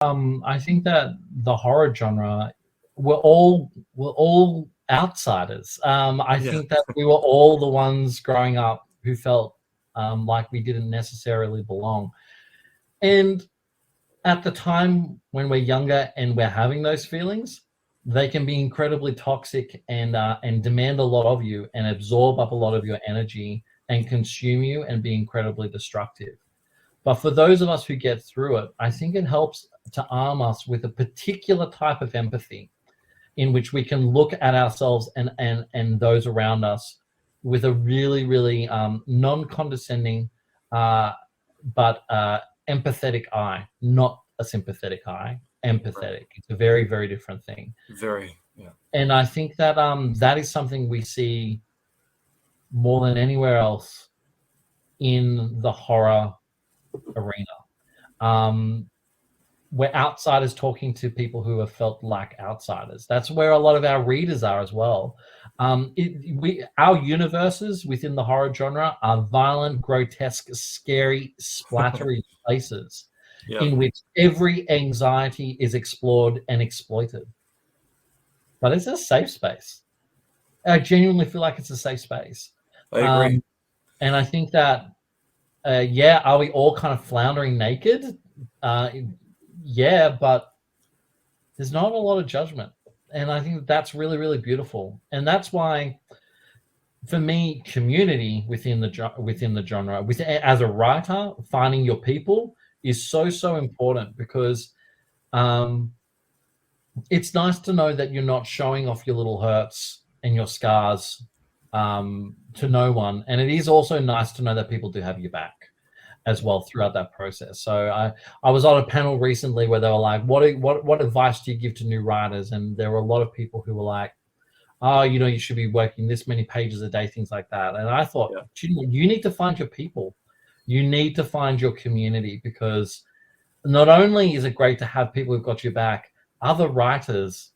I think that the horror genre, we're all outsiders. I Yeah. think that we were all the ones growing up who felt like we didn't necessarily belong. And at the time when we're younger and we're having those feelings, they can be incredibly toxic and demand a lot of you and absorb up a lot of your energy and consume you and be incredibly destructive. But for those of us who get through it, I think it helps to arm us with a particular type of empathy in which we can look at ourselves and those around us with a really, really non-condescending uh, but empathetic eye, not a sympathetic eye, Right. empathetic. It's a very, very different thing. Very. Yeah. And I think that that is something we see more than anywhere else in the horror arena. Um, we're outsiders talking to people who have felt like outsiders. That's where a lot of our readers are as well. Our universes within the horror genre are violent, grotesque, scary, splattery places Yeah. in which every anxiety is explored and exploited. But it's a safe space. I genuinely feel like it's a safe space. I agree. Um, and I think that, yeah, are we all kind of floundering naked? Yeah, but there's not a lot of judgment. And I think that's really, really beautiful. And that's why, for me, community within the genre, as a writer, finding your people is so important because um, it's nice to know that you're not showing off your little hurts and your scars to no one. And it is also nice to know that people do have your back as well throughout that process. So I was on a panel recently where they were like, what advice do you give to new writers? And there were a lot of people who were like, oh, you should be working this many pages a day, things like that. And I thought, Yeah. you need to find your people. You need to find your community, because not only is it great to have people who've got your back, other writers,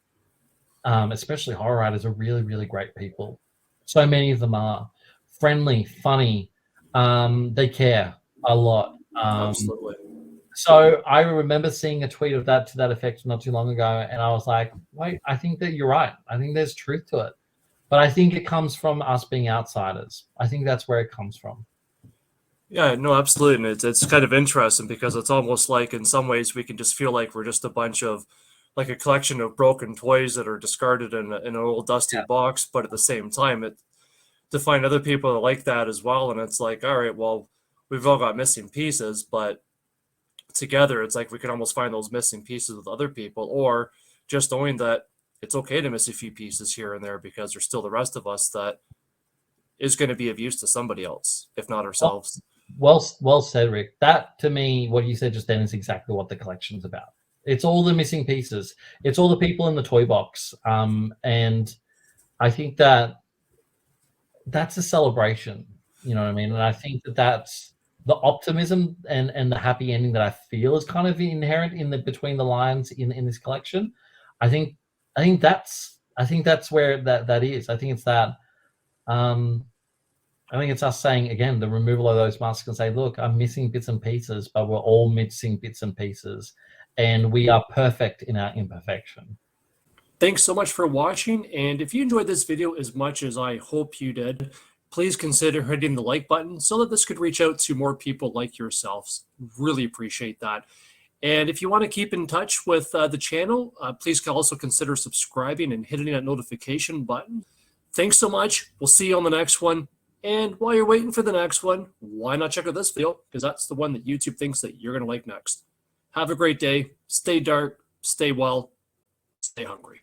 especially horror writers, are really, really great people. So many of them are friendly, funny. They care a lot. Absolutely. So I remember seeing a tweet of that to that effect not too long ago, and I was like, wait, I think that you're right. I think there's truth to it. But I think it comes from us being outsiders. I think that's where it comes from. Yeah, no, absolutely. And it's kind of interesting because it's almost like in some ways we can just feel like we're just a bunch of like a collection of broken toys that are discarded in an old dusty Yeah. box. But at the same time, to find other people that like that as well. And it's like, all right, well, we've all got missing pieces, but together it's like we can almost find those missing pieces with other people, or just knowing that it's okay to miss a few pieces here and there because there's still the rest of us that is going to be of use to somebody else, if not Well, ourselves. well said, Rick. That, to me, what you said just then, is exactly what the collection's about. It's all the missing pieces. It's all the people in the toy box. And I think that that's a celebration. You know what I mean? And I think that that's the optimism and the happy ending that I feel is kind of inherent in the between the lines in this collection. I think I think that's where that is. I think it's that. Um, I think it's us saying again the removal of those masks and say, look, I'm missing bits and pieces, but we're all missing bits and pieces, and we are perfect in our imperfection. Thanks so much for watching. And if you enjoyed this video as much as I hope you did, please consider hitting the like button so that this could reach out to more people like yourselves. Really appreciate that. And if you want to keep in touch with the channel, please also consider subscribing and hitting that notification button. Thanks so much. We'll see you on the next one. And while you're waiting for the next one, why not check out this video? Because that's the one that YouTube thinks that you're going to like next. Have a great day. Stay dark, stay well, stay hungry.